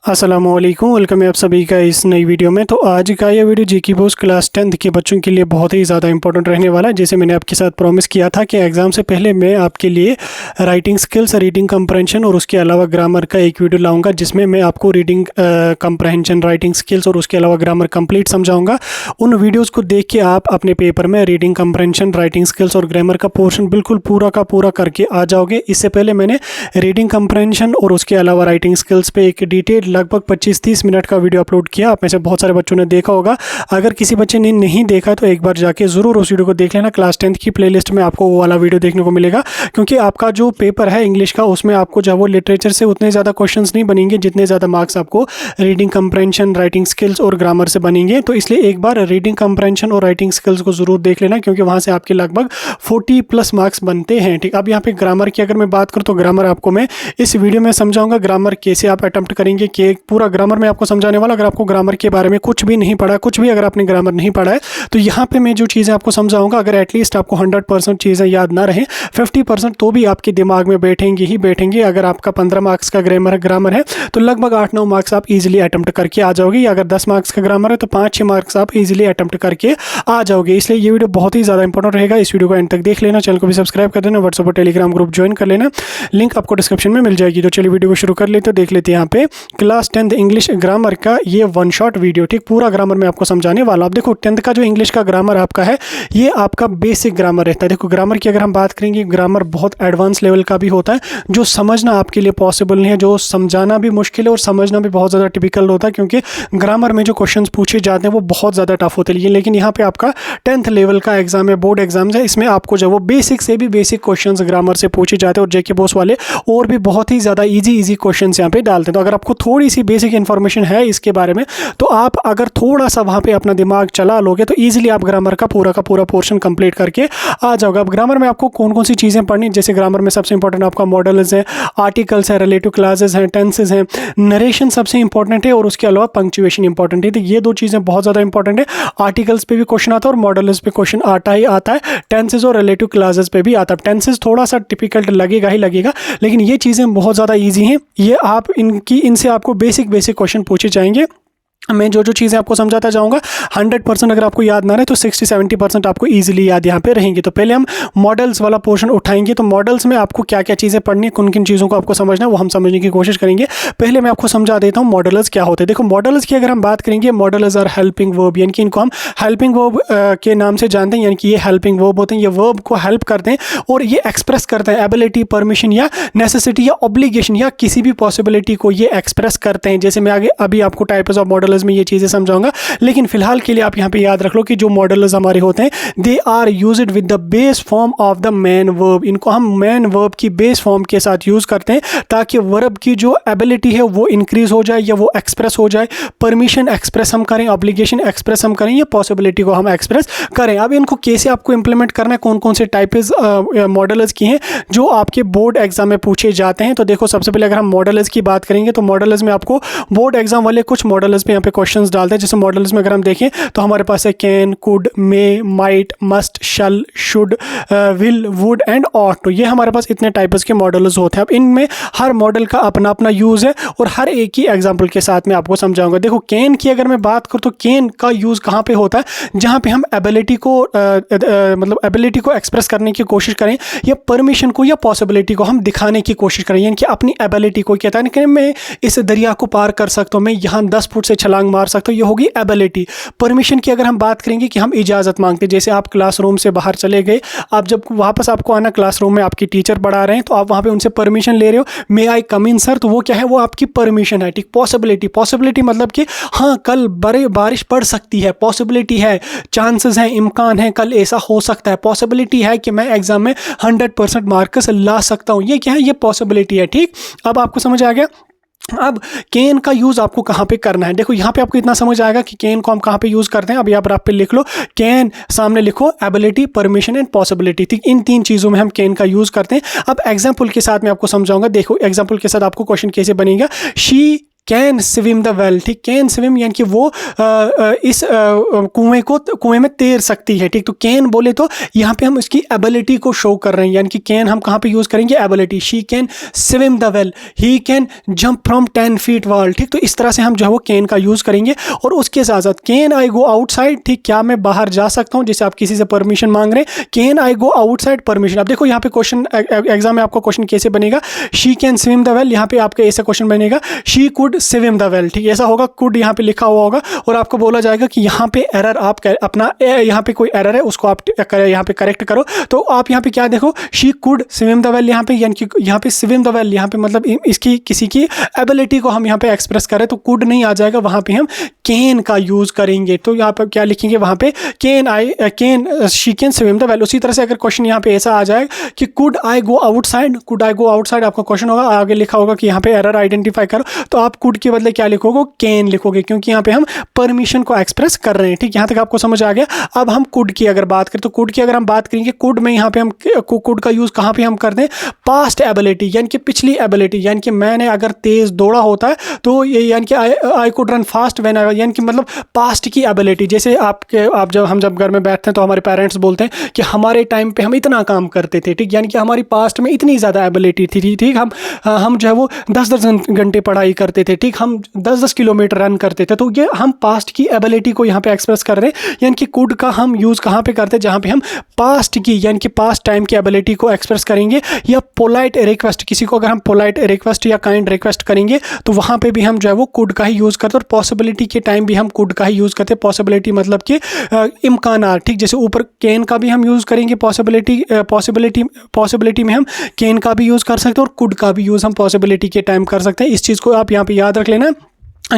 अस्सलामुअलैकुम, वेलकम है आप सभी का इस नई वीडियो में। तो आज का ये video GK Bose class 10th के बच्चों के लिए बहुत ही ज़्यादा इंपॉर्टेंट रहने वाला है। जैसे मैंने आपके साथ प्रॉमिस किया था कि एग्ज़ाम से पहले मैं आपके लिए राइटिंग स्किल्स, रीडिंग कंप्रहेंशन और उसके अलावा ग्रामर का एक वीडियो लाऊंगा, जिसमें मैं आपको रीडिंग कंप्रहेंशन, राइटिंग स्किल्स और उसके अलावा ग्रामर कंप्लीट समझाऊँगा। उन वीडियोज़ को देख के आप अपने पेपर में रीडिंग कंप्रहेंशन, राइटिंग स्किल्स और ग्रामर का पोर्शन बिल्कुल पूरा का पूरा करके आ जाओगे। इससे पहले मैंने रीडिंग कंप्रहेंशन और उसके अलावा राइटिंग स्किल्स पे एक डिटेल लगभग 25-30 मिनट का वीडियो अपलोड किया। आप में से बहुत सारे बच्चों ने देखा होगा। अगर किसी बच्चे ने नहीं देखा तो एक बार जाके ज़रूर उस वीडियो को देख लेना। क्लास 10th की प्लेलिस्ट में आपको वो वाला वीडियो देखने को मिलेगा, क्योंकि आपका जो पेपर है इंग्लिश का, उसमें आपको जब वो लिटरेचर से उतने ज़्यादा क्वेश्चंस नहीं बनेंगे जितने ज़्यादा मार्क्स आपको रीडिंग कंप्रहेंशन, राइटिंग स्किल्स और ग्रामर से बनेंगे। तो इसलिए एक बार रीडिंग कंप्रहेंशन और राइटिंग स्किल्स को ज़रूर देख लेना, क्योंकि वहाँ से आपके लगभग 40+ मार्क्स बनते हैं। ठीक, अब यहाँ पे ग्रामर की अगर मैं बात करूँ तो ग्रामर आपको मैं इस वीडियो में समझाऊंगा। ग्रामर कैसे आप अटेम्प्ट करेंगे कि पूरा ग्रामर में आपको समझाने वाला। अगर आपको ग्रामर के बारे में कुछ भी नहीं पढ़ा, कुछ भी अगर आपने ग्रामर नहीं पढ़ा है, तो यहाँ पे मैं जो चीज़ें आपको समझाऊंगा, अगर एटलीस्ट आपको 100% चीज़ें याद ना रहे, 50% तो भी आपके दिमाग में बैठेंगी ही बैठेंगी। अगर आपका 15 मार्क्स का ग्रामर है तो लगभग 8-9 मार्क्स आप इजीली अटेम्प्ट करके आ जाओगे, या अगर 10 मार्क्स का ग्रामर है तो 5-6 मार्क्स आप इजीली अटेम्प्ट करके आ जाओगे। इसलिए ये वीडियो बहुत ही ज़्यादा इंपॉर्टेंट रहेगा। इस वीडियो को एंड तक देख लेना, चैनल को भी सब्सक्राइब कर देना, व्हाट्सएप और टेलीग्राम ग्रुप ज्वाइन कर लेना, लिंक आपको डिस्क्रिप्शन में मिल जाएगी। तो चलिए वीडियो को शुरू कर लेते हैं। देख लेते हैं यहाँ पे क्लास 10th इंग्लिश ग्रामर का ये 1 शॉट वीडियो। ठीक, पूरा ग्रामर मैं आपको समझाने वाला हूं। आप देखो 10th का जो इंग्लिश का ग्रामर आपका है, ये आपका बेसिक ग्रामर रहता है। देखो ग्रामर की अगर हम बात करेंगे, ग्रामर बहुत एडवांस लेवल का भी होता है, जो समझना आपके लिए पॉसिबल नहीं है, जो समझाना भी मुश्किल है और समझना भी बहुत ज़्यादा टिपिकल होता है, क्योंकि ग्रामर में जो क्वेश्चन पूछे जाते हैं वो बहुत ज़्यादा टफ होते हैं। लेकिन यहाँ पे आपका 10th लेवल का एग्जाम है, बोर्ड एग्जाम्स है, इसमें आपको जो वो बेसिक से भी बेसिक क्वेश्चंस ग्रामर से पूछे जाते हैं, और जेके बोस वाले और भी बहुत ही ज़्यादा इजी क्वेश्चंस यहाँ पे डालते हैं। तो अगर आपको थोड़ी सी बेसिक इन्फॉर्मेशन है इसके बारे में, तो आप अगर थोड़ा सा वहाँ पे अपना दिमाग चला लोगे तो ईजिली आप ग्रामर का पूरा पोर्शन कंप्लीट करके आ जाओगे। अब ग्रामर में आपको कौन कौन सी चीज़ें पढ़नी, जैसे ग्रामर में सबसे इंपॉर्टेंट आपका मॉडल्स है, आर्टिकल्स है, रिलेटिव क्लासेस हैं, टेंसेस हैं, नरेशन सबसे इंपॉर्टेंट है, और उसके अलावा पंक्चुएशन इंपॉर्टेंट है। तो ये दो चीज़ें बहुत ज़्यादा इंपॉर्टेंट है। आर्टिकल्स पे भी क्वेश्चन आता है और मॉडल्स पे क्वेश्चन आता है। टेंसेस और रिलेटिव क्लासेस पे भी आता है। टेंसेस थोड़ा सा टिपिकल लगेगा ही लगेगा, लेकिन ये चीज़ें बहुत ज़्यादा ईजी हैं। ये आप इनसे आपको बेसिक क्वेश्चन पूछे जाएंगे। मैं जो चीज़ें आपको समझाता जाऊंगा, 100% अगर आपको याद ना रहे तो 60-70% आपको इजीली याद यहाँ पे रहेंगे। तो पहले हम मॉडल्स वाला पोर्शन उठाएंगे। तो मॉडल्स में आपको क्या क्या चीज़ें पढ़नी है, किन किन चीज़ों को आपको समझना है, वो हम समझने की कोशिश करेंगे। पहले मैं आपको समझा देता हूँ मॉडल्स क्या होते हैं। देखो मॉडल्स की अगर हम बात करेंगे, मॉडल्स आर हेल्पिंग वर्ब, यानी कि इनको हम हेल्पिंग वर्ब के नाम से जानते हैं। यानी कि ये हेल्पिंग वर्ब होते हैं, ये वर्ब को हेल्प करते हैं और ये एक्सप्रेस करते हैं एबिलिटी, परमिशन या नेसेसिटी या ऑब्लिगेशन या किसी भी पॉसिबिलिटी को ये एक्सप्रेस करते हैं। जैसे मैं आगे अभी आपको टाइप्स ऑफ मॉडल्स में ये चीज़ें समझाऊंगा, लेकिन फिलहाल के लिए आप यहाँ पे याद रख लो कि जो मॉडल्स हमारे होते हैं, they are used with the base form of the main verb. इनको हम मेन वर्ब की बेस फॉर्म के साथ यूज करते हैं, ताकि वर्ब की जो एबिलिटी है वो इंक्रीज हो जाए या वो एक्सप्रेस हो जाए, परमिशन एक्सप्रेस हम करें, ऑब्लिगेशन एक्सप्रेस हम करें, या पॉसिबिलिटी को हम एक्सप्रेस करें। अब इनको कैसे आपको इंप्लीमेंट करना है, कौन कौन से टाइप्स मॉडल्स की हैं जो आपके बोर्ड एग्जाम में पूछे जाते हैं। तो देखो सबसे पहले अगर हम मॉडल्स की बात करेंगे, तो मॉडल्स में आपको बोर्ड एग्जाम वाले कुछ मॉडल्स पे यहाँ पे क्वेश्चंस डालते हैं। जैसे मॉडल्स में अगर हम देखें तो हमारे पास है can, could, may, might, must, shall, should, will, would and ought. तो ये हमारे पास इतने टाइप्स के मॉडल्स होते हैं। अब इनमें हर मॉडल का अपना अपना यूज़ है, और हर एक ही एग्जाम्पल के साथ मैं आपको समझाऊंगा। देखो कैन की अगर मैं बात करूँ तो कैन का यूज़ कहाँ पे होता है, जहाँ पे हम एबिलिटी को मतलब एबिलिटी को एक्सप्रेस करने की कोशिश करें, या परमिशन को या पॉसिबिलिटी को हम दिखाने की कोशिश करें। यानी कि अपनी एबिलिटी को कहता है कि मैं इस दरिया को पार कर सकता हूँ, मैं यहाँ 10 फुट से छलांग मार सकता हूँ, ये होगी एबिलिटी। परमिशन की अगर हम बात करेंगे कि हम इजाज़त मांगते हैं, जैसे आप क्लासरूम से बाहर चले गए, आप जब वापस आपको आना, क्लासरूम में आपकी टीचर पढ़ा रहे हैं, तो आप वहाँ पे उनसे परमिशन ले रहे हो, मे आई कम इन सर, तो वो क्या है, वो आपकी परमिशन है। ठीक, पॉसिबिलिटी मतलब कि हाँ कल बारिश पड़ सकती है, पॉसिबिलिटी है, चांसेस हैं, इम्कान है, कल ऐसा हो सकता है, पॉसिबिलिटी है कि मैं एग्जाम में 100% मार्क्स ला सकता हूँ, ये क्या है, ये पॉसिबिलिटी है। ठीक, अब आपको समझ आ गया। अब कैन का यूज़ आपको कहाँ पे करना है। देखो यहाँ पे आपको इतना समझ आएगा कि कैन को हम कहाँ पे यूज़ करते हैं। अब यहाँ पर आप पे लिख लो कैन, सामने लिखो एबिलिटी, परमिशन एंड पॉसिबिलिटी। ठीक, इन 3 चीज़ों में हम कैन का यूज़ करते हैं। अब एग्जाम्पल के साथ मैं आपको समझाऊंगा। देखो एग्जाम्पल के साथ आपको क्वेश्चन कैसे बनेगा। She can swim the well, ठीक, कैन स्विम यानी कि वो इस कुएं में तैर सकती है, ठीक। तो कैन बोले तो यहाँ पे हम उसकी एबिलिटी को शो कर रहे हैं, यानी कि कैन हम कहाँ पे यूज़ करेंगे, ability. She can swim the well, he can jump from 10 feet wall, ठीक। तो इस तरह से हम जो है वो कैन का यूज़ करेंगे। और उसके साथ साथ कैन आई गो आउटसाइड, ठीक, क्या मैं बाहर जा सकता हूँ, जैसे आप किसी से परमिशन मांग रहे हैं, can I go outside permission. अब देखो यहाँ पे क्वेश्चन एग्जाम में आपको क्वेश्चन कैसे बनेगा, she can swim the well, यहाँ पे आपका ऐसा क्वेश्चन बनेगा she could swim the well, ठीक, ऐसा होगा, कुड यहाँ पे लिखा हुआ होगा और आपको बोला जाएगा कि यहाँ पे एरर आप अपना यहाँ पे कोई एरर है उसको आप यहाँ पे करेक्ट करो। तो आप यहाँ पे क्या देखो, she could swim the well, यहाँ पे यानी कि यहाँ पे स्विम द वेल, यहाँ पे मतलब इसकी किसी की एबिलिटी को हम यहाँ पे एक्सप्रेस करें तो कुड नहीं आ जाएगा, वहाँ पे हम कैन का यूज़ करेंगे। तो यहाँ पर क्या लिखेंगे, वहाँ पे can she can swim the well. उसी तरह से अगर क्वेश्चन यहाँ पे ऐसा आ जाए कि could I go outside, could I go outside आपका क्वेश्चन होगा, आगे लिखा होगा कि यहाँ पे एरर आइडेंटिफाई करो, तो आप कुड के बदले क्या लिखोगे, कैन लिखोगे, क्योंकि यहाँ पे हम परमिशन को एक्सप्रेस कर रहे हैं, ठीक। यहाँ तक आपको समझ आ गया। अब हम कुड की अगर बात करें तो कुड की अगर हम बात करेंगे, कुड में यहाँ पे हम कुड का यूज़ कहाँ पे हम करते हैं, पास्ट एबिलिटी, यानी कि पिछली एबिलिटी, यानी कि मैंने अगर तेज़ दौड़ा होता है तो ये यानी कि I could run fast when I, यानी कि मतलब पास्ट की एबिलिटी। जैसे आप जब घर में बैठते हैं तो हमारे पेरेंट्स बोलते हैं कि हमारे टाइम पे हम इतना काम करते थे, ठीक, यानी कि हमारी पास्ट में इतनी ज़्यादा एबिलिटी थी, ठीक। हम जो है वो 10-10 घंटे पढ़ाई करते थे, ठीक, हम 10-10 किलोमीटर रन करते थे। तो ये हम पास्ट की एबिलिटी को यहाँ पे एक्सप्रेस कर रहे हैं, यानी कि कुड का हम यूज़ कहाँ पे करते हैं, जहाँ पे हम पास्ट की यानी कि पास्ट टाइम की एबिलिटी को एक्सप्रेस करेंगे। या पोलाइट रिक्वेस्ट, किसी को अगर हम पोलाइट रिक्वेस्ट या काइंड रिक्वेस्ट करेंगे तो वहाँ पे भी हम जो है वो कुड का ही यूज़ करते हैं। और पॉसिबिलिटी के टाइम भी हम कुड का ही यूज़ करते हैं। पॉसिबिलिटी मतलब कि इम्कानात, ठीक, जैसे ऊपर कैन का भी हम यूज़ करेंगे, पॉसिबिलिटी में हम कैन का भी यूज़ कर सकते हैं और कुड का भी यूज़ हम पॉसिबिलिटी के टाइम कर सकते हैं। इस चीज़ को आप यहाँ पे याद रख लेना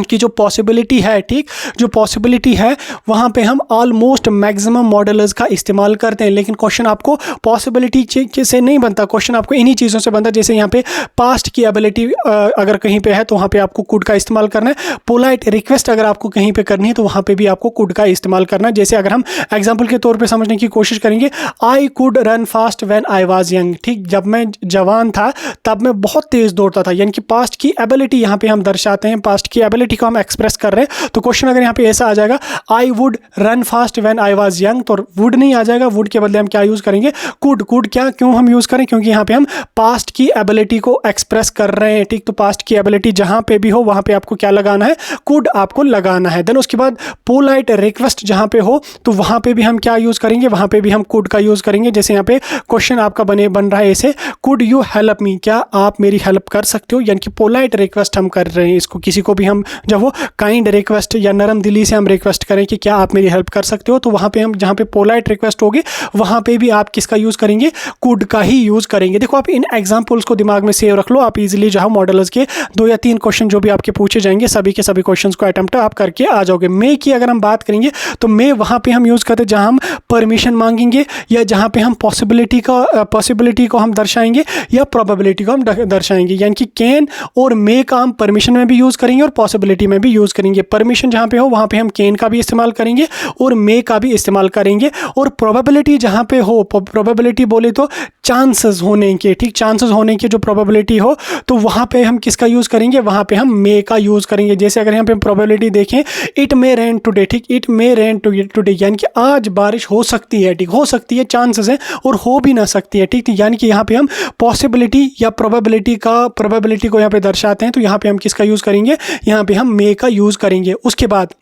कि जो पॉसिबिलिटी है, ठीक, जो पॉसिबिलिटी है वहाँ पे हम ऑलमोस्ट मैक्सिमम मॉडल्स का इस्तेमाल करते हैं। लेकिन क्वेश्चन आपको पॉसिबिलिटी से नहीं बनता, क्वेश्चन आपको इन्हीं चीज़ों से बनता है। जैसे यहाँ पे पास्ट की एबिलिटी अगर कहीं पे है तो वहाँ पे आपको कुड का इस्तेमाल करना है। पोलाइट रिक्वेस्ट अगर आपको कहीं पे करनी है तो वहाँ पे भी आपको कुड का इस्तेमाल करना है। जैसे अगर हम एग्जाम्पल के तौर पर समझने की कोशिश करेंगे, I could run fast when I was young, ठीक, जब मैं जवान था तब मैं बहुत तेज़ दौड़ता था, यानी कि पास्ट की एबिलिटी यहाँ पे हम दर्शाते हैं, पास्ट की एबिलिटी को हम एक्सप्रेस कर रहे हैं। तो क्वेश्चन अगर यहाँ पे ऐसा आ जाएगा, I would run fast when I was young, तो वुड नहीं आ जाएगा, वुड के बदले हम क्या यूज करेंगे, कुड। कुड क्या क्यों हम यूज करें, क्योंकि यहाँ पे हम पास्ट की एबिलिटी को एक्सप्रेस कर रहे हैं, ठीक। तो पास्ट की एबिलिटी जहां पे भी हो वहां पे आपको क्या लगाना है, कुड आपको लगाना है। देन उसके बाद पोलाइट रिक्वेस्ट जहां पे हो तो वहां पे भी हम क्या यूज करेंगे, वहां पे भी हम कुड का यूज करेंगे। जैसे यहाँ पे क्वेश्चन आपका बन रहा है ऐसे, कुड यू हेल्प मी, क्या आप मेरी हेल्प कर सकते हो, यानी कि पोलाइट रिक्वेस्ट हम कर रहे हैं। इसको किसी को भी हम जब वो काइंड रिक्वेस्ट या नरम दिली से हम रिक्वेस्ट करें कि क्या आप मेरी हेल्प कर सकते हो, तो वहाँ पे हम जहाँ पे पोलाइट रिक्वेस्ट होगी वहाँ पे भी आप किसका यूज़ करेंगे, कुड का ही यूज़ करेंगे। देखो आप इन एग्जांपल्स को दिमाग में सेव रख लो, आप इजीली जो है मॉडल्स के 2 या 3 क्वेश्चन जो भी आपके पूछे जाएंगे सभी के सभी क्वेश्चन को अटेम्प्ट आप करके आ जाओगे। मे की अगर हम बात करेंगे तो मे वहाँ पे हम यूज़ करते हैं जहाँ हम परमिशन मांगेंगे या जहाँ पे हम पॉसिबिलिटी को हम दर्शाएंगे या प्रोबेबिलिटी को हम दर्शाएंगे। यानी कि कैन और मे का हम परमिशन में भी यूज़ करेंगे और पॉसिबिलिटी में भी यूज़ करेंगे। परमिशन जहाँ पे हो वहाँ पे हम कैन का भी इस्तेमाल करेंगे और मे का भी इस्तेमाल करेंगे। और प्रोबेबिलिटी जहाँ पे हो, प्रोबेबिलिटी बोले तो चांसेस होने के, ठीक, चांसेस होने की जो प्रोबेबिलिटी हो तो वहाँ पे हम किसका यूज़ करेंगे, वहाँ पे हम मे का यूज़ करेंगे। जैसे अगर यहाँ पे प्रोबेबिलिटी देखें, इट मे रेन टुडे, ठीक, इट मे रेन टुडे यानी कि आज बारिश हो सकती है, ठीक, हो सकती है चांसेस है और हो भी ना सकती है, ठीक। यानी कि यहाँ पे हम पॉसिबिलिटी या प्रोबेबिलिटी को यहाँ पे दर्शाते हैं, तो यहाँ पे हम किसका यूज़ करेंगे, यहाँ पे हम मे का यूज़ करेंगे। उसके बाद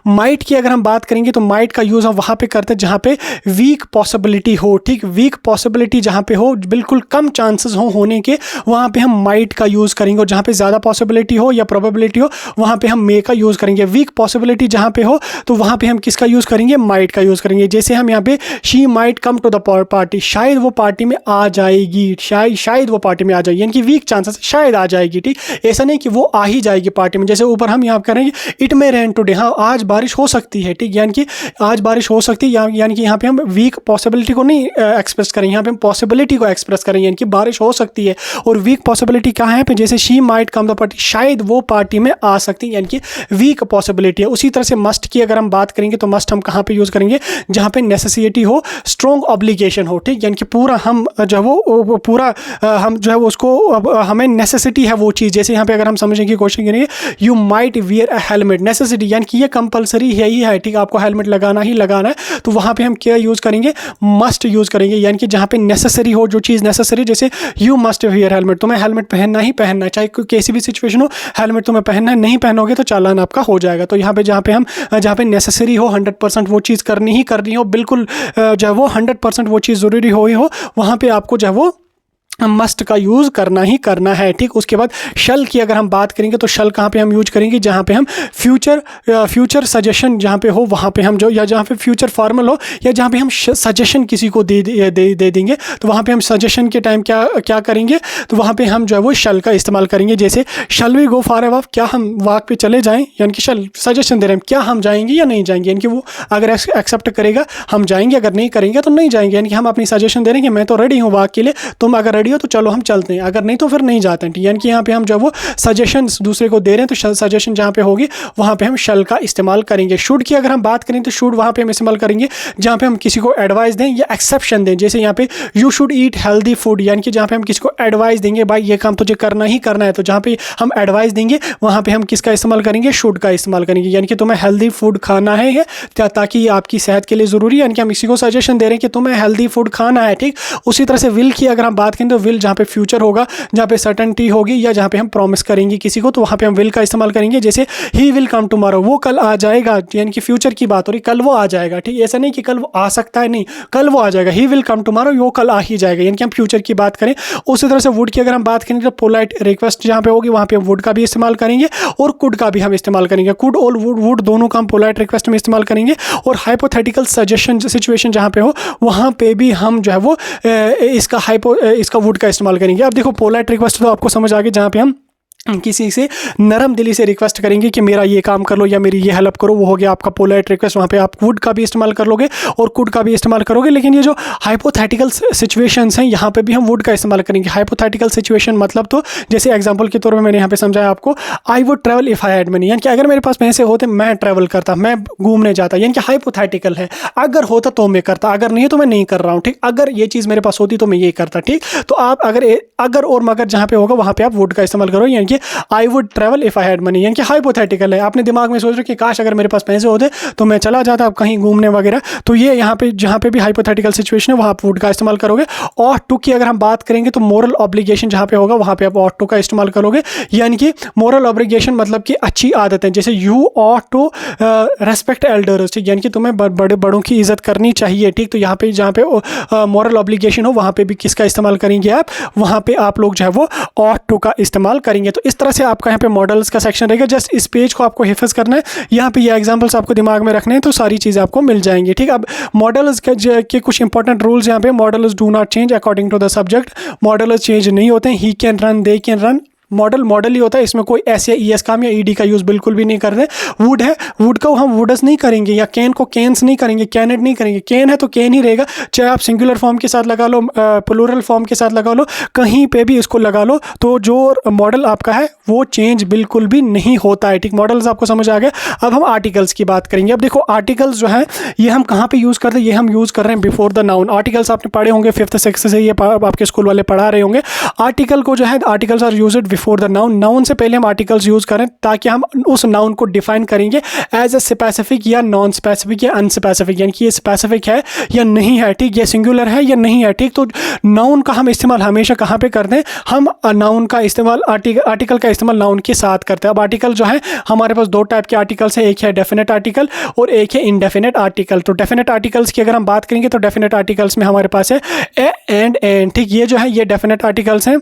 माइट की अगर हम बात करेंगे तो माइट का यूज़ हम वहाँ पे करते हैं जहाँ पे वीक पॉसिबिलिटी हो, ठीक, वीक पॉसिबिलिटी जहाँ पे हो, बिल्कुल कम चांसेस हो होने के, वहाँ पे हम माइट का यूज़ करेंगे। और जहाँ पे ज़्यादा पॉसिबिलिटी हो या प्रोबेबिलिटी हो वहाँ पे हम मे का यूज़ करेंगे। वीक पॉसिबिलिटी जहाँ पे हो तो वहाँ पे हम किसका यूज़ करेंगे, माइट का यूज़ करेंगे। जैसे हम यहाँ पे she might come to the party, शायद वो पार्टी में आ जाएगी, शायद वो पार्टी में आ जाएगी, यानी कि वीक चांसेस शायद आ जाएगी, ठीक, ऐसा नहीं कि वो आ ही जाएगी पार्टी में। जैसे ऊपर हम यहाँ करेंगे इट मे रेन टुडे, हाँ आज बारिश हो सकती है, ठीक, यानी कि आज बारिश हो सकती है, यानी कि यहाँ पे हम वीक पॉसिबिलिटी को नहीं एक्सप्रेस करेंगे, यहाँ पे हम पॉसिबिलिटी को एक्सप्रेस करेंगे, यानी कि बारिश हो सकती है। और वीक पॉसिबिलिटी कहाँ है पे, जैसे she might come the party, शायद वो पार्टी में आ सकती है, यानी कि वीक पॉसिबिलिटी है। उसी तरह से मस्ट की अगर हम बात करेंगे तो मस्ट हम कहाँ पे यूज़ करेंगे, जहाँ पे नेसेसिटी हो, स्ट्रॉन्ग ऑब्लिगेशन हो, ठीक, यानी कि पूरा हम जो है वो पूरा हम जो है उसको हमें नेसेसिटी है वो चीज़। जैसे यहाँ पे अगर हम समझेंगे क्वेश्चन करेंगे, you might wear a helmet, necessity यानी कि ये कंपलसरी है ही है, ठीक, आपको हेलमेट लगाना ही लगाना है। तो वहाँ पे हम क्या यूज़ करेंगे, मस्ट यूज़ करेंगे, यानी कि जहाँ पे नेसेसरी हो, जो चीज़ नेसेसरी, जैसे यू मस्ट वियर हेलमेट, तुम्हें हेलमेट पहनना ही पहनना है, चाहे कोई कैसी भी सिचुएशन हो, हेलमेट तुम्हें पहनना है, नहीं पहनोगे तो चालान आपका हो जाएगा। तो यहाँ पे जहाँ पे नेसेसरी हो, 100% वो चीज़ करनी ही करनी हो, बिल्कुल जो है वो 100% वो चीज़ ज़रूरी हो, वहाँ पे आपको जो है वो मस्ट का यूज़ करना ही करना है, ठीक। उसके बाद शल की अगर हम बात करेंगे तो शल कहाँ पे हम यूज करेंगे, जहाँ पे हम फ्यूचर सजेशन जहाँ पे हो वहाँ पे हम जो, या जहाँ पे फ्यूचर फॉर्मल हो, या जहाँ पे हम सजेशन किसी को दे देंगे, तो वहाँ पे हम सजेशन के टाइम क्या करेंगे, तो वहाँ पे हम जो है वो शल का इस्तेमाल करेंगे। जैसे shall we go for a walk, क्या हम वॉक पे चले जाएँ, यानी कि शल सजेशन दे रहे हैं, क्या हम जाएंगे या नहीं जाएंगे, यानी कि वो अगर एक्सेप्ट करेगा हम जाएंगे, अगर नहीं करेंगे तो नहीं जाएंगे, यानी कि हम अपनी सजेशन दे रहे हैं कि मैं तो रेडी हूँ वॉक के लिए, तुम अगर रेडी हो तो चलो हम चलते हैं, अगर नहीं तो फिर नहीं जाते हैं, यानी कि यहाँ पे हम जो वो सजेशंस दूसरे को दे रहे हैं, तो सजेशन जहाँ पे होगी वहाँ पे हम शल का इस्तेमाल करेंगे। शुड की अगर हम बात करें तो शुड वहाँ पे हम इस्तेमाल करेंगे जहाँ पे हम किसी को एडवाइस दें या एक्सेप्शन दें। जैसे यहाँ पे you should eat healthy food, यानी कि जहाँ पे हम किसी को एडवाइस देंगे, भाई ये काम तुझे करना ही करना है, तो जहाँ पे हम एडवाइस देंगे वहाँ पे हम किसका इस्तेमाल करेंगे, शुड का इस्तेमाल करेंगे, यानी कि तुम्हें हेल्दी फूड खाना है ताकि ये आपकी सेहत के लिए ज़रूरी है, यानी कि हम किसी को सजेशन दे रहे हैं कि तुम्हें हेल्दी फूड खाना है, ठीक। उसी तरह से विल की अगर हम बात करें तो विल जहाँ पे फ्यूचर होगा, जहाँ पे सर्टेनिटी होगी, या जहाँ पे हम प्रॉमिस करेंगे किसी को, तो वहाँ पे हम विल का इस्तेमाल करेंगे। जैसे ही विल कम टुमारो, वो कल आ जाएगा, यानी कि फ्यूचर की बात हो रही, कल वो आ जाएगा, ठीक। ऐसा नहीं कि कल वो आ सकता है, नहीं, कल वो आ जाएगा, ही विल कम टुमारो, वो कल आ ही जाएगा, यानी कि हम फ्यूचर की बात करें। उसी तरह से वुड की अगर हम बात करें तो पोलाइट रिक्वेस्ट जहाँ पे होगी वहाँ पे हम वुड का भी इस्तेमाल करेंगे और कुड का भी हम इस्तेमाल करेंगे। कुड और वुड दोनों का हम पोलाइट रिक्वेस्ट में इस्तेमाल करेंगे। और हाइपोथेटिकल सजेशन सिचुएशन जहाँ पे हो वहाँ पे भी हम जो है वो इसका वुड का इस्तेमाल करेंगे। अब देखो पोलाइट रिक्वेस्ट तो आपको समझ आ गई, जहाँ पे हम किसी से नरम दिली से रिक्वेस्ट करेंगे कि मेरा ये काम कर लो या मेरी ये हेल्प करो, वो हो गया आपका पोलाइट रिक्वेस्ट। वहाँ पे आप वुड का भी इस्तेमाल कर लोगे और कुड का भी इस्तेमाल करोगे। लेकिन ये जो हाइपोथेटिकल सिचुएशंस हैं यहाँ पे भी हम वुड का इस्तेमाल करेंगे। हाइपोथेटिकल सिचुएशन मतलब तो जैसे एग्जांपल के तौर पे मैंने यहाँ पे समझाया आपको, I would travel if I had money, यानी कि अगर मेरे पास पैसे होते मैं ट्रैवल करता, मैं घूमने जाता, यानी कि हाइपोथेटिकल है। अगर होता तो मैं करता, अगर नहीं तो मैं नहीं कर रहा हूँ, ठीक। अगर ये चीज़ मेरे पास होती तो मैं ये करता, ठीक। तो आप अगर और मगर जहाँ पे होगा वहाँ पे आप वुड का इस्तेमाल करो, यानी कि I would travel if I had money, यानी कि हाइपोथेटिकल है। आपने दिमाग में सोच रहे कि काश अगर मेरे पास पैसे होते तो मैं चला जाता अब कहीं घूमने वगैरह। तो ये यहाँ पे जहाँ पे भी हाइपोथेटिकल सिचुएशन है वहाँ आप वुड का इस्तेमाल करोगे। और टू की अगर हम बात करेंगे तो मोरल ऑब्लिगेशन जहाँ पे होगा वहाँ पे आप ऑट टू का इस्तेमाल करोगे, यानी कि मोरल ऑब्लिगेशन मतलब कि अच्छी आदतें, जैसे you ought to respect elders, ठीक, यानी कि तुम्हें बड़ों की इज्जत करनी चाहिए, ठीक। तो यहाँ पे जहाँ पे मोरल ऑब्लिगेशन हो वहाँ पे भी किसका इस्तेमाल करेंगे आप, वहाँ पे आप लोग जो है वो ऑट टू का इस्तेमाल करेंगे। तो इस तरह से आपका यहाँ पे मॉडल्स का सेक्शन रहेगा। जस्ट इस पेज को आपको हिफज करना है, यहाँ पे ये एग्जांपल्स आपको दिमाग में रखने हैं तो सारी चीज़ें आपको मिल जाएंगी, ठीक। अब मॉडल्स के कुछ इंपॉर्टेंट रूल्स यहाँ पे, models do not change according to the subject, models change नहीं होते हैं। He can run, they can run, model ही होता है, इसमें कोई एस या ईएस काम या ईडी का यूज़ बिल्कुल भी नहीं कर रहे। वुड है, वुड को हम वुडस नहीं करेंगे, या कैन को कैंस नहीं करेंगे, कैनेट नहीं करेंगे। कैन है तो कैन ही रहेगा, चाहे आप सिंगुलर फॉर्म के साथ लगा लो, प्लूरल फॉर्म के साथ लगा लो, कहीं पे भी इसको लगा लो, तो जो मॉडल आपका है वो चेंज बिल्कुल भी नहीं होता है, ठीक। मॉडल्स आपको समझ आ गया। अब हम आर्टिकल्स की बात करेंगे। अब देखो आर्टिकल्स जो है ये हम कहाँ पे यूज़ करते हैं, ये हम यूज़ कर रहे हैं बिफोर द नाउन। आर्टिकल्स आपने पढ़े होंगे 5th 6th से, ये आपके स्कूल वाले पढ़ा रहे होंगे। आर्टिकल को जो है, articles are used before the noun. Noun से पहले हम आर्टिकल्स यूज करें ताकि हम उस नाउन को डिफाइन करेंगे एज ए स्पेसिफिक या नॉन स्पेसिफिक या अनस्पेसिफिक, यानी कि ये स्पेसिफिक है या नहीं है, ठीक, ये सिंगुलर है या नहीं है, ठीक। तो नाउन का हम इस्तेमाल हमेशा कहाँ पे करते हैं, हम नाउन का इस्तेमाल आर्टिकल का इस्तेमाल नाउन के साथ करते हैं। अब आर्टिकल जो है हमारे पास दो टाइप के आर्टिकल्स हैं, एक है डेफिनेट आर्टिकल और एक है इनडेफिनेट आर्टिकल। तो डेफिनेट आर्टिकल्स की अगर हम बात करेंगे तो डेफिनेट आर्टिकल्स में हमारे पास है ए एंड एंड, ठीक। ये जो है ये डेफिनेट आर्टिकल्स हैं।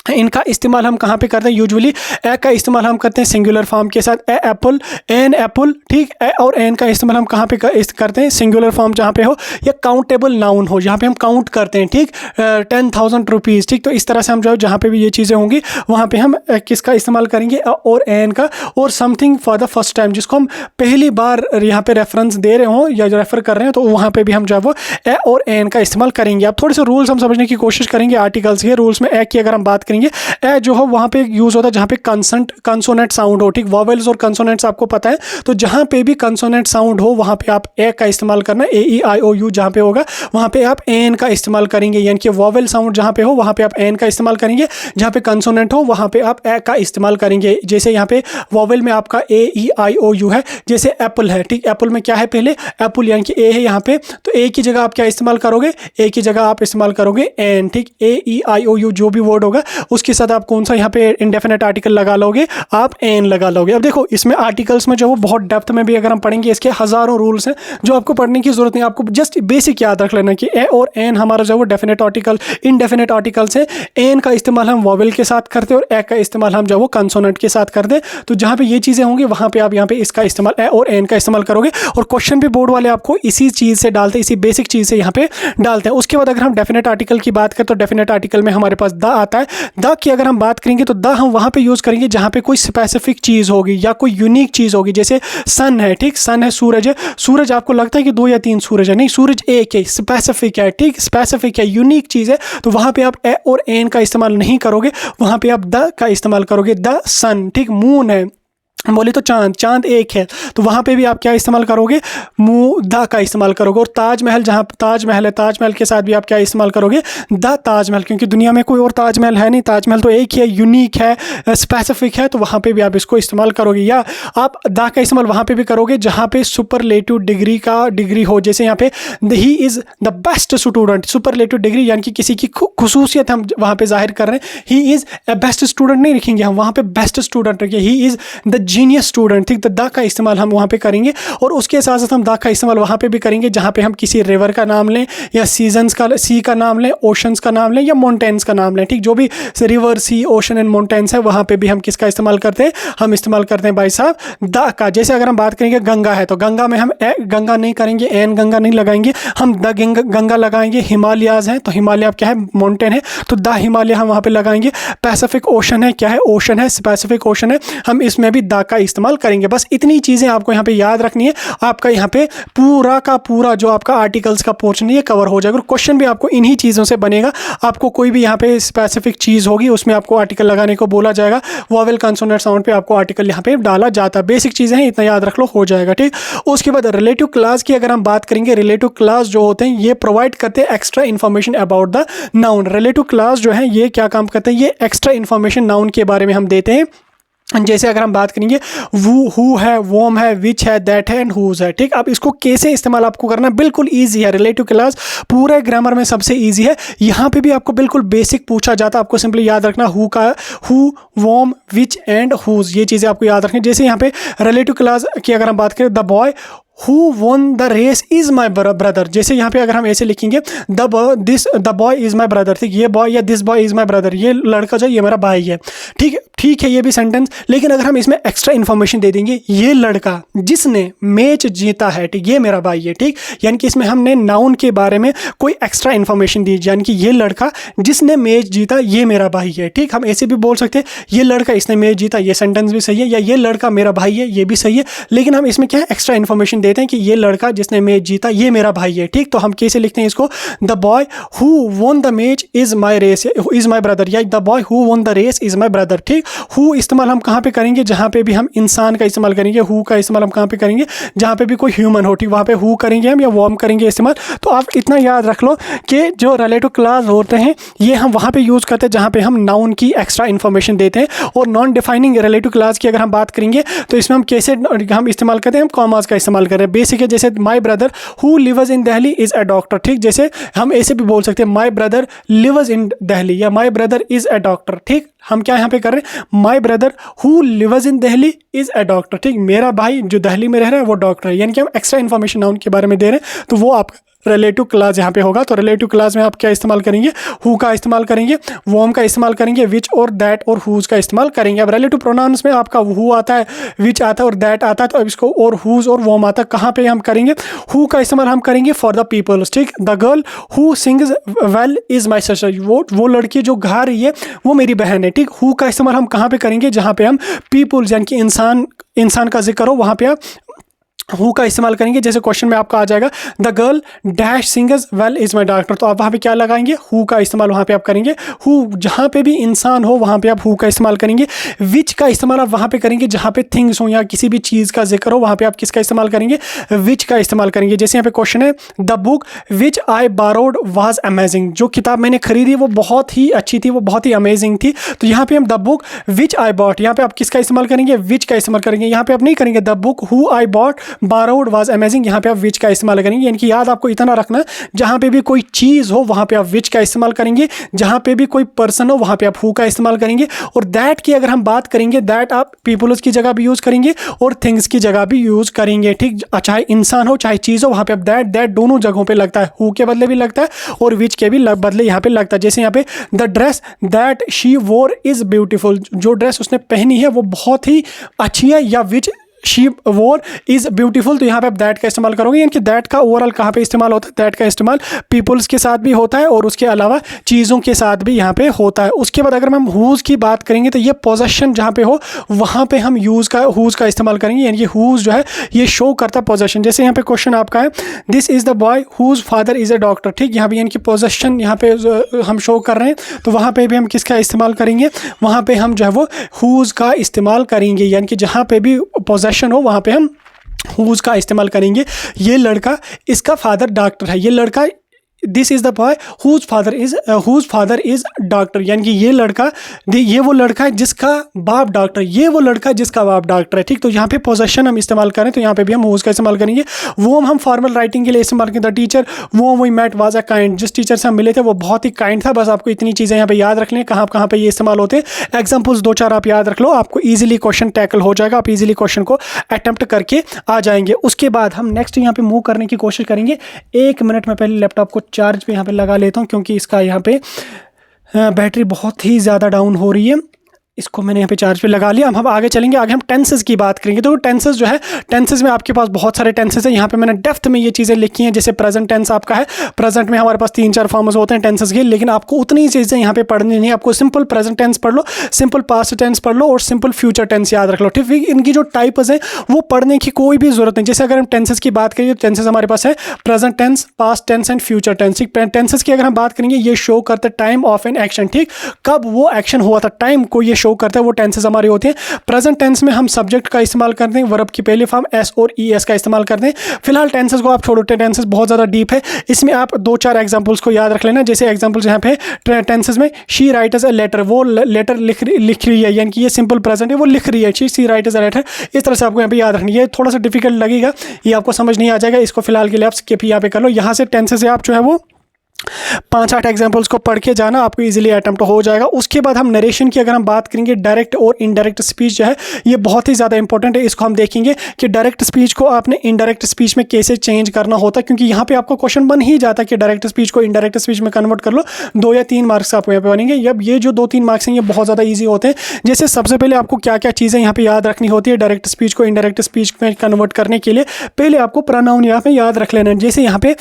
इनका इस्तेमाल हम कहाँ पे करते हैं? यूजुअली ए का इस्तेमाल हम करते हैं सिंगुलर फॉर्म के साथ, ए एप्पल, एन एप्पल, ठीक। ए और एन का इस्तेमाल हम कहाँ पे करते हैं? सिंगुलर फॉर्म जहाँ पे हो या काउंटेबल नाउन हो, जहाँ पे हम काउंट करते हैं, ठीक। 10,000 रुपीज़, ठीक। तो इस तरह से हम जो जहाँ पे भी ये चीज़ें होंगी वहाँ पे हम किसका इस्तेमाल करेंगे? और एन का। और something for the first time, जिसको हम पहली बार यहाँ पे रेफरेंस दे रहे हो या रेफर कर रहे हैं, तो वहाँ पे भी हम जो है वो ए और एन का इस्तेमाल करेंगे। अब थोड़े से रूल्स हम समझने की कोशिश करेंगे आर्टिकल्स के। रूल्स में ए की अगर हम बात करेंगे, ए जो हो वहाँ पे यूज़ होता है जहाँ पे कंसोनेंट साउंड हो, ठीक। वॉवेल्स और कंसोनेंट्स आपको पता है, तो जहाँ पे भी कंसोनेंट साउंड हो वहाँ पे आप ए का इस्तेमाल करना। ए ई आई ओ यू जहाँ पे होगा वहाँ पे आप एन का इस्तेमाल करेंगे, यानी कि वॉवेल साउंड जहाँ पे हो वहाँ पे आप एन का इस्तेमाल करेंगे, जहाँ पे कंसोनेंट हो वहाँ पे आप ए का इस्तेमाल करेंगे। जैसे यहाँ पे वॉवेल में आपका ए ई आई ओ यू है, जैसे एप्पल है, ठीक। एप्पल में क्या है? पहले एप्पल यानी कि ए है यहाँ पे, तो ए की जगह आप क्या इस्तेमाल करोगे? ए की जगह आप इस्तेमाल करोगे एन, ठीक। ए ई आई ओ यू जो भी वर्ड होगा उसके साथ आप कौन सा यहाँ पे इंडेफिनेट आर्टिकल लगा लोगे? आप एन लगा लोगे। अब देखो इसमें आर्टिकल्स में जो वो बहुत डेप्थ में भी अगर हम पढ़ेंगे, इसके हज़ारों रूल्स हैं जो आपको पढ़ने की जरूरत नहीं, आपको जस्ट बेसिक याद रख लेना कि ए और एन हमारा जो वो डेफिनेट आर्टिकल, इनडेफिनेट आर्टिकल्स है। एन का इस्तेमाल हम वॉवेल के साथ करते हैं और ए का इस्तेमाल हम जो वो कंसोनेंट के साथ करते हैं। तो जहाँ पे ये चीज़ें होंगी वहाँ पे आप यहाँ पे इसका इस्तेमाल ए और एन का इस्तेमाल करोगे, और क्वेश्चन भी बोर्ड वाले आपको इसी चीज़ से डालते हैं, इसी बेसिक चीज़ से यहाँ पे डालते हैं। उसके बाद अगर हम डेफिनेट आर्टिकल की बात करें तो डेफिनेट आर्टिकल में हमारे पास द आता है। द की अगर हम बात करेंगे तो द हम वहाँ पे यूज़ करेंगे जहाँ पे कोई स्पेसिफिक चीज़ होगी या कोई यूनिक चीज़ होगी। जैसे सन है, ठीक। सन है, सूरज है। सूरज आपको लगता है कि 2 या 3 सूरज है, नहीं, सूरज एक है, स्पेसिफिक है, ठीक। स्पेसिफिक है, यूनिक चीज़ है, तो वहाँ पे आप ए और एन का इस्तेमाल नहीं करोगे, वहाँ पे आप द का इस्तेमाल करोगे। द सन, ठीक। मून है, बोले तो चांद एक है, तो वहाँ पे भी आप क्या इस्तेमाल करोगे? द का इस्तेमाल करोगे। और ताजमहल, जहाँ ताजमहल है, ताजमहल के साथ भी आप क्या इस्तेमाल करोगे? द ताजमहल, क्योंकि दुनिया में कोई और ताजमहल है नहीं, ताजमहल तो एक ही है, यूनिक है, स्पेसिफिक है, तो वहाँ पे भी आप इसको इस्तेमाल करोगे। या आप द का इस्तेमाल वहाँ पे भी करोगे जहाँ पे सुपरलेटिव डिग्री हो, जैसे यहाँ पे he is the best student. Superlative degree यानी कि किसी की खुसूसियत हम वहाँ पे जाहिर कर रहे हैं। He is a best student नहीं लिखेंगे हम, वहाँ पे बेस्ट स्टूडेंट रखिए। He is the genius student, ठीक। तो द का इस्तेमाल हम वहाँ पे करेंगे, और उसके साथ साथ हम द का इस्तेमाल वहाँ पे भी करेंगे जहाँ पे हम किसी रिवर का नाम लें, या सीजन्स का, सी का नाम लें, ओशंस का नाम लें, या माउंटेन्स का नाम लें, ठीक। जो भी river, sea, ocean and mountains है वहाँ पे भी हम किसका इस्तेमाल करते हैं? हम इस्तेमाल करते हैं भाई साहब द का। जैसे अगर हम बात करेंगे गंगा है, तो गंगा में हम गंगा नहीं करेंगे, एन गंगा नहीं लगाएंगे, हम द गंगा लगाएंगे। हिमालयाज हैं, तो हिमालय क्या है? माउंटेन है, तो द हिमालय हम वहाँ पे लगाएंगे। पैसिफिक ओशन है, क्या है? ओशन है, पैसिफिक ओशन है, हम इसमें भी द का इस्तेमाल करेंगे। बस इतनी चीज़ें आपको यहाँ पे याद रखनी है, आपका यहाँ पे पूरा का पूरा जो आपका आर्टिकल्स का पोर्शन है ये कवर हो जाएगा। और क्वेश्चन भी आपको इन्हीं चीज़ों से बनेगा। आपको कोई भी यहाँ पे स्पेसिफिक चीज़ होगी उसमें आपको आर्टिकल लगाने को बोला जाएगा, वॉवेल कंसोनेंट साउंड पे आपको आर्टिकल यहाँ पे डाला जाता है। बेसिक चीज़ें हैं, इतना याद रख लो, हो जाएगा, ठीक। उसके बाद रिलेटिव क्लास की अगर हम बात करेंगे, रिलेटिव क्लास जो होते हैं ये प्रोवाइड करते हैं extra information about the noun. Relative class जो है ये क्या काम करते हैं? ये एक्स्ट्रा इन्फॉर्मेशन नाउन के बारे में हम देते हैं। जैसे अगर हम बात करेंगे वो, हु है, वोम है, विच है, दैट है एंड हुज है, ठीक। अब इसको कैसे इस्तेमाल आपको करना है? बिल्कुल ईजी है। रिलेटिव क्लास पूरे ग्रामर में सबसे ईजी है। यहाँ पे भी आपको बिल्कुल बेसिक पूछा जाता है, आपको सिंपली याद रखना हु का, हु, वोम, विच एंड हुज, ये चीज़ें आपको याद रखनी। जैसे यहाँ पे रिलेटिव क्लास की अगर हम बात करें, the boy who won the race is my brother. जैसे यहाँ पे अगर हम ऐसे लिखेंगे the boy is my brother, ठीक। ये बॉय या this boy is my brother, ये लड़का जो ये मेरा भाई है, ठीक है, ये भी सेंटेंस। लेकिन अगर हम इसमें एक्स्ट्रा इन्फॉर्मेशन दे देंगे, ये लड़का जिसने मैच जीता है, ठीक, ये मेरा भाई है, ठीक। यानी कि इसमें हमने नाउन के बारे में कोई एक्स्ट्रा इन्फॉर्मेशन दी, यानी कि ये लड़का जिसने मैच जीता ये मेरा भाई है, ठीक। हम ऐसे भी बोल सकते हैं ये लड़का इसने मैच जीता, ये सेंटेंस भी सही है, या ये लड़का मेरा भाई है, ये भी सही है। लेकिन हम इसमें क्या है? एक्स्ट्रा इन्फॉर्मेशन देते हैं कि ये लड़का जिसने मैच जीता ये मेरा भाई है, ठीक। तो हम कैसे लिखते हैं इसको? The boy who won the match is my race is my brother, या the boy who won the race is my brother, ठीक। हु इस्तेमाल हम कहाँ पे करेंगे? जहाँ पे भी हम इंसान का इस्तेमाल करेंगे। हु का इस्तेमाल हम कहाँ पे करेंगे? जहाँ पे भी कोई ह्यूमन हो, ठीक, वहाँ पे हु करेंगे हम, या वॉम करेंगे इस्तेमाल। तो आप इतना याद रख लो कि जो रिलेटिव क्लास होते हैं ये हम वहाँ पे यूज़ करते हैं जहाँ पे हम नाउन की एक्स्ट्रा इन्फॉर्मेशन देते हैं। और नॉन डिफाइनिंग रिलेटिव क्लास की अगर हम बात करेंगे तो इसमें हम कैसे हम इस्तेमाल करते हैं? हम कॉमास का इस्तेमाल कर रहे हैं। बेसिक है, जैसे my brother who lives in Delhi is a doctor, ठीक। जैसे हम ऐसे भी बोल सकते हैं my brother lives in Delhi, या my brother is a doctor, ठीक। हम क्या यहाँ पे कर रहे हैं? My brother who lives in Delhi is a doctor, ठीक। मेरा भाई जो दिल्ली में रह रहा है वो डॉक्टर है, यानी कि हम एक्स्ट्रा इन्फॉर्मेशन नाउन के बारे में दे रहे हैं, तो वो आप रिलेटिव क्लास यहाँ पे होगा। तो रिलेटिव क्लास में आप क्या इस्तेमाल करेंगे, हु का इस्तेमाल करेंगे, वॉम का इस्तेमाल करेंगे, विच और दैट और हुज का इस्तेमाल करेंगे। अब रिलेटिव प्रोनाउंस में आपका हु आता है, विच आता है और दैट आता है। तो अब इसको और हुज और वॉम आता है, कहाँ पे हम करेंगे, हु का इस्तेमाल हम करेंगे फॉर द पीपल्स, ठीक। The girl who sings well is my sister, वो लड़की जो गा रही है वो मेरी बहन है, ठीक। हु का इस्तेमाल हम कहाँ पे करेंगे, जहाँ पे हम पीपल्स यानी कि इंसान का जिक्र हो वहाँ पे आप हु का इस्तेमाल करेंगे। जैसे क्वेश्चन में आपका आ जाएगा the girl dash singers well is my doctor, तो आप वहाँ पे क्या लगाएंगे, हु का इस्तेमाल वहाँ पे आप करेंगे। हु जहाँ पे भी इंसान हो वहाँ पे आप हु का इस्तेमाल करेंगे। विच का इस्तेमाल आप वहाँ पे करेंगे जहाँ पे थिंग्स हो या किसी भी चीज़ का जिक्र हो, वहाँ पे आप किसका इस्तेमाल करेंगे, विच का इस्तेमाल करेंगे। जैसे यहाँ पे क्वेश्चन है the book which I borrowed was amazing, जो किताब मैंने खरीदी वो बहुत ही अच्छी थी, वो बहुत ही अमेजिंग थी। तो यहाँ पे हम the book which I bought, यहाँ पे आप किसका इस्तेमाल करेंगे, विच का इस्तेमाल करेंगे। यहाँ पे आप नहीं करेंगे the book who I bought borrowed was amazing, यहाँ पे आप विच का इस्तेमाल करेंगे। यानी कि याद आपको इतना रखना, जहाँ पे भी कोई चीज़ हो वहाँ पे आप विच का इस्तेमाल करेंगे, जहाँ पे भी कोई पर्सन हो वहाँ पे आप हु का इस्तेमाल करेंगे। और दैट की अगर हम बात करेंगे, दैट आप पीपल्स की जगह भी यूज़ करेंगे और थिंग्स की जगह भी यूज़ करेंगे, ठीक। चाहे इंसान हो चाहे चीज़ हो वहाँ पे आप दैट दोनों जगहों पे लगता है, हु के बदले भी लगता है और विच के भी बदले यहाँ पे लगता है। जैसे यहाँ पे द ड्रेस दैट शी वोर इज़ ब्यूटीफुल, जो ड्रेस उसने पहनी है वो बहुत ही अच्छी है, या विच शी वोर इज़ ब्यूटीफुल, तो यहाँ पे आप दैट का इस्तेमाल करोगे। यानी कि दैट का ओवरऑल कहाँ पे इस्तेमाल होता है, दैट का इस्तेमाल पीपल्स के साथ भी होता है और उसके अलावा चीज़ों के साथ भी यहाँ पे होता है। उसके बाद अगर हम हुज की बात करेंगे तो ये पोजेशन जहाँ पे हो वहाँ पे हम हुज का इस्तेमाल करेंगे। यानी कि हुज जो है ये शो करता है पोजेशन। जैसे यहाँ पे क्वेश्चन आपका है this is the boy whose father is a doctor, ठीक। यहाँ पे यानी कि पोजेशन यहाँ पे हम शो कर रहे हैं, तो वहाँ पे भी हम किसका इस्तेमाल करेंगे, वहाँ पे हम जो है वो हुज का इस्तेमाल करेंगे। यानी कि जहाँ पे भी पोजेशन हो वहाँ पे हम हुज का इस्तेमाल करेंगे। ये लड़का, इसका फादर डॉक्टर है, ये लड़का this is the boy whose father is doctor, यानी कि ये वो लड़का है जिसका बाप डॉक्टर, ये वो लड़का है जिसका बाप डॉक्टर है, ठीक। तो यहाँ पे पोजेशन हम इस्तेमाल करें तो यहाँ पे भी हम हुज का इस्तेमाल करेंगे। वो हम फॉर्मल राइटिंग के लिए इस्तेमाल करें, the teacher who we met was a kind, जिस टीचर से हम मिले थे वो बहुत ही काइंड था। बस आपको इतनी चीज़ें यहाँ पे याद रख लें, कहाँ पे ये इस्तेमाल होते हैं। एग्जाम्पल्स 2-4 आप याद रख लो, आपको ईजिली क्वेश्चन टैकल हो जाएगा, आप ईजिली क्वेश्चन को अटेम्प्ट करके आ जाएंगे। उसके बाद हम नेक्स्ट यहाँ पे मूव करने की कोशिश करेंगे। 1 मिनट में पहले लैपटॉप को चार्ज पे यहाँ पे लगा लेता हूँ, क्योंकि इसका यहाँ पे बैटरी बहुत ही ज़्यादा डाउन हो रही है। इसको मैंने यहाँ पे चार्ज पे लगा लिया। अब हम आगे चलेंगे, आगे हम टेंसेस की बात करेंगे। तो टेंसेस जो है, टेंसेस में आपके पास बहुत सारे टेंसेस हैं। यहाँ पे मैंने डेप्थ में ये चीज़ें लिखी हैं। जैसे प्रेजेंट टेंस आपका है, प्रेजेंट में हमारे पास 3-4 फॉर्म्स होते हैं टेंसेस के, लेकिन आपको उतनी चीज़ें यहाँ पे पढ़नी नहीं। आपको सिंपल प्रेजेंट टेंस पढ़ लो, सिंपल पास्ट टेंस पढ़ लो और सिंपल फ्यूचर टेंस याद रख लो, ठीक। इनकी जो टाइप्स हैं वो पढ़ने की कोई भी ज़रूरत नहीं। जैसे अगर हम टेंसेस की बात करें तो टेंसेस हमारे पास है present tense, past tense and future tense, ठीक। टेंसेस की अगर हम बात करेंगे, ये शो करता है टाइम ऑफ एन एक्शन, ठीक। कब वो एक्शन हुआ था, टाइम को ये शो करता है, वो टेंसेस हमारे होते हैं। प्रेजेंट टेंस में हम सब्जेक्ट का इस्तेमाल करते हैं, वर्ब की पहली फॉर्म एस और ई एस का इस्तेमाल करते हैं। फिलहाल टेंसेस को आप छोड़ो, टेंसेस बहुत ज़्यादा डीप है, इसमें आप 2-4 एग्जांपल्स को याद रख लेना। जैसे एग्जांपल्स यहाँ पे टेंसेस में शी राइट्स अ लेटर, वो लेटर लिख रही है, यानी कि ये सिंपल प्रेजेंट है, वो लिख रही है, शी राइट्स अ लेटर। इस तरह से आपको यहाँ पे याद रखनी है। ये थोड़ा सा डिफिकल्ट लगेगा, ये आपको समझ नहीं आ जाएगा, इसको फिलहाल के लिए आप स्किप यहाँ पे कर लो। यहाँ से टेंसेस से आप जो है वो 5-8 एग्जाम्पल्स को पढ़ के जाना, आपको इजीली अटेम्प्ट हो जाएगा। उसके बाद हम नरेशन की अगर हम बात करेंगे, डायरेक्ट और इनडायरेक्ट स्पीच जो है ये बहुत ही ज़्यादा इंपॉर्टेंट है। इसको हम देखेंगे कि डायरेक्ट स्पीच को आपने इनडायरेक्ट स्पीच में कैसे चेंज करना होता है, क्योंकि यहाँ पे आपको क्वेश्चन बन ही जाता है कि डायरेक्ट स्पीच को इनडायरेक्ट स्पीच में कन्वर्ट कर लो। 2 या 3 मार्क्स आपको यहाँ पे बनेंगे। अब ये जो 2-3 मार्क्स हैं ये बहुत ज़्यादा ईजी होते हैं। जैसे सबसे पहले आपको क्या क्या चीज़ें यहाँ पे याद रखनी होती है डायरेक्ट स्पीच को इनडायरेक्ट स्पीच में कन्वर्ट करने के लिए। पहले आपको प्रोनाउन यहाँ पे याद रख लेना है। जैसे यहाँ पे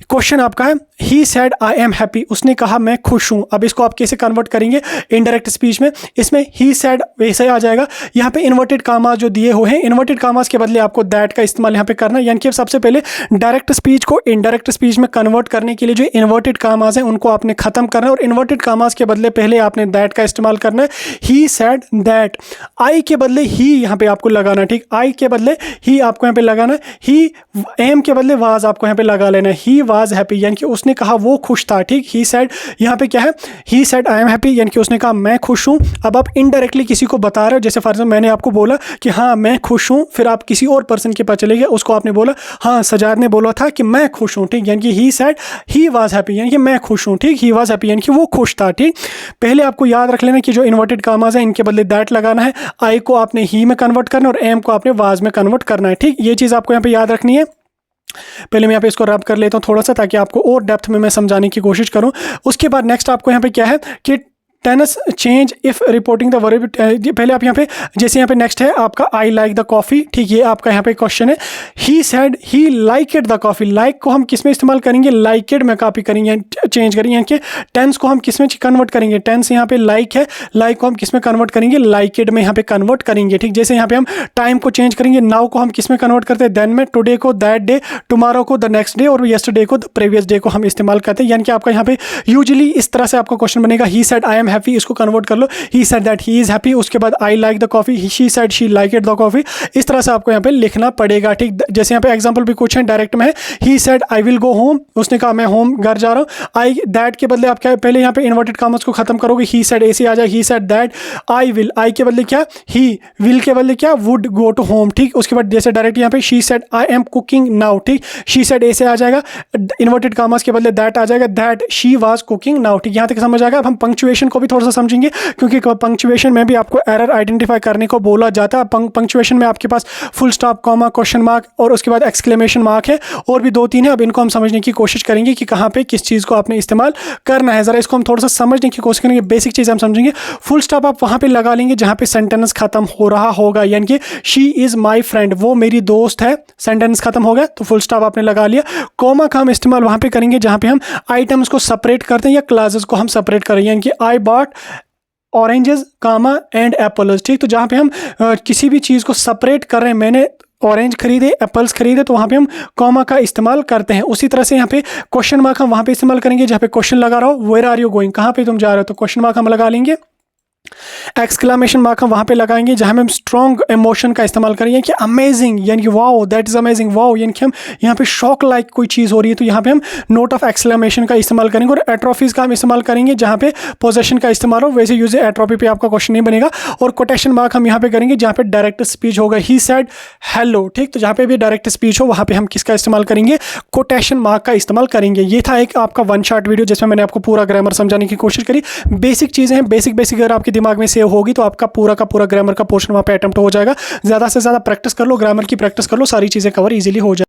क्वेश्चन आपका है ही सेड आई एम हैप्पी, उसने कहा मैं खुश हूँ। अब इसको आप कैसे कन्वर्ट करेंगे इनडायरेक्ट स्पीच में, इसमें ही सेड वैसे आ जाएगा। यहाँ पे इन्वर्टेड कामास जो दिए हुए हैं, इन्वर्टेड कामास के बदले आपको दैट का इस्तेमाल यहाँ पे करना है। यानी कि सबसे पहले डायरेक्ट स्पीच को इनडायरेक्ट स्पीच में कन्वर्ट करने के लिए जो इन्वर्टेड कामास है उनको आपने खत्म करना है और इन्वर्टेड कामास के बदले पहले आपने दैट का इस्तेमाल करना है। ही सेड दैट, आई के बदले ही यहाँ पे आपको लगाना है, ठीक। आई के बदले ही आपको यहाँ पे लगाना है। ही एम के बदले वाज आपको यहाँ पे लगा लेना है। ही वाज हैप्पी, यानी कि उसने कहा वो खुश था, ठीक। ही सेड यहाँ पे क्या है, ही सेड आई एम हैप्पी, यानी कि उसने कहा मैं खुश हूँ। अब आप इनडायरेक्टली किसी को बता रहे हो, जैसे फॉर एग्जाम्पल मैंने आपको बोला कि हाँ मैं खुश हूँ, फिर आप किसी और पर्सन के पास चले गए, उसको आपने बोला हाँ सजाद ने बोला था कि मैं खुश हूँ, ठीक। यानी कि he said he was happy, यानी कि मैं खुश हूँ, ठीक। ही वाज हैप्पी यानी कि वो खुश था, ठीक। पहले आपको याद रख लेना कि जो इन्वर्टेड कामास है इनके बदले दैट लगाना है। आई को आपने ही में कन्वर्ट करना है और एम को आपने वाज में कन्वर्ट करना है, ठीक। ये चीज़ आपको यहाँ पे याद रखनी है। पहले मैं यहाँ पे इसको रब कर लेता हूँ थोड़ा सा, ताकि आपको और डेप्थ में मैं समझाने की कोशिश करूँ। उसके बाद नेक्स्ट आपको यहाँ पे क्या है कि tennis change if reporting the verb. पहले आप यहाँ पे, जैसे यहाँ पे नेक्स्ट है आपका आई लाइक द कॉफ़ी, ठीक, ये आपका यहाँ पे क्वेश्चन है। He said he like it the coffee, like को हम किस में इस्तेमाल करेंगे, लाइक इट में कॉपी करेंगे, चेंज करेंगे, यानी कि टेंस को हम किस में कन्वर्ट करेंगे, टेंस यहाँ पे लाइक है, लाइक को हम किस में कन्वर्ट करेंगे, लाइक इट में यहाँ पे कन्वर्ट करेंगे, ठीक। जैसे यहाँ पे हम टाइम को चेंज करेंगे, नाउ को हम किस में कन्वर्ट करते हैं, देन में, टुडे को दैट डे, टुमारो को द नेक्स्ट डे, और येस्टरडे को द प्रीवियस डे को हम इस्तेमाल करते हैं। यानी कि आपका यहाँ पे यूजुअली इस तरह से आपका क्वेश्चन बनेगा, he said I am happy, इसको कन्वर्ट कर लो, he said that he is happy, उसके बाद I like the coffee, she said she like it the coffee. इस तरह से आपको यहाँ पे लिखना पड़ेगा, ठीक। जैसे यहाँ पे एग्जांपल भी कुछ है डायरेक्ट में है, ही said I will go home, उसने कहा मैं होम घर जा रहा हूँ। आई दैट के बदले आप क्या, पहले यहाँ पे इन्वर्टेड कॉमर्स को खत्म करोगे, ही सेड ऐसे आ जाए, he said that I will, I के बदले क्या, ही विल के बदले क्या, वुड गो टू होम, ठीक। उसके बाद जैसे डायरेक्ट यहाँ पे she said I am cooking now, ठीक, शी सेड ऐसे आ जाएगा, इन्वर्टेड कॉमर्स के बदले दैट आ जाएगा, that she was cooking now, ठीक। यहाँ तक समझ आएगा। अब हम पंक्चुएशन को भी थोड़ा सा समझेंगे, क्योंकि पंक्चुएशन में भी आपको एरर आइडेंटिफाई करने को बोला जाता है। पंक्चुएशन में आपके पास full stop, comma, question mark और उसके बाद एक्सक्लेमेशन मार्क है, और भी 2-3 है। अब इनको हम समझने की कोशिश करेंगे कि कहाँ पे किस चीज़ को आपने इस्तेमाल करना है। ज़रा इसको हम थोड़ा सा समझने की कोशिश करेंगे, बेसिक चीज़ हम समझेंगे। फुल स्टॉप आप वहाँ पे लगा लेंगे जहाँ पे सेंटेंस खत्म हो रहा होगा, यानी कि शी इज़ माई फ्रेंड, वो मेरी दोस्त है, सेंटेंस खत्म हो गया तो फुल स्टॉप आपने लगा लिया। कॉमा का हम इस्तेमाल वहाँ पे करेंगे जहाँ पे हम आइटम्स को सेपरेट करते हैं या क्लासेस को हम सेपरेट करें, यानी कि I bought oranges comma and apples, ठीक। तो जहाँ पे हम किसी भी चीज़ को सेपरेट कर रहे हैं, मैंने ऑरेंज खरीदे, एप्पल्स खरीदे, तो वहाँ पे हम कॉमा का इस्तेमाल करते हैं। उसी तरह से यहाँ पे क्वेश्चन मार्क हम वहाँ पे इस्तेमाल करेंगे जहाँ पे क्वेश्चन लगा रहा हो, वेयर आर यू गोइंग, कहाँ पे तुम जा रहे हो, तो क्वेश्चन मार्क हम लगा लेंगे। एक्सक्लेमेशन मार्क हम वहाँ पे लगाएंगे जहाँ में हम स्ट्रॉन्ग इमोशन का इस्तेमाल करेंगे कि अमेजिंग, यानी कि wow, that is amazing, wow, यानी कि हम यहाँ पे शॉक लाइक कोई चीज़ हो रही है, तो यहाँ पे हम नोट ऑफ एक्सक्लेमेशन का इस्तेमाल करेंगे। और एट्रोफीज़ का हम इस्तेमाल करेंगे जहाँ पे पोजेशन का इस्तेमाल हो, वैसे यूज एट्रोफी पे आपका क्वेश्चन नहीं बनेगा। और कोटेशन मार्क हम यहाँ पे करेंगे जहाँ पे डायरेक्ट स्पीच होगा, ही सेड हेलो, ठीक। तो जहाँ पे भी डायरेक्ट स्पीच हो वहाँ पे हम किसका इस्तेमाल करेंगे, कोटेशन मार्क का इस्तेमाल करेंगे। ये था एक आपका वन शॉट वीडियो जिसमें मैंने आपको पूरा ग्रामर समझाने की कोशिश करी। बेसिक चीज़ें हैं, बेसिक अगर आपके दिमाग में सेव होगी तो आपका पूरा का पूरा ग्रामर का पोर्शन वहाँ पे अटेम्प्ट हो जाएगा। ज़्यादा से ज़्यादा प्रैक्टिस कर लो, ग्रामर की प्रैक्टिस कर लो, सारी चीज़ें कवर इजीली हो जाए।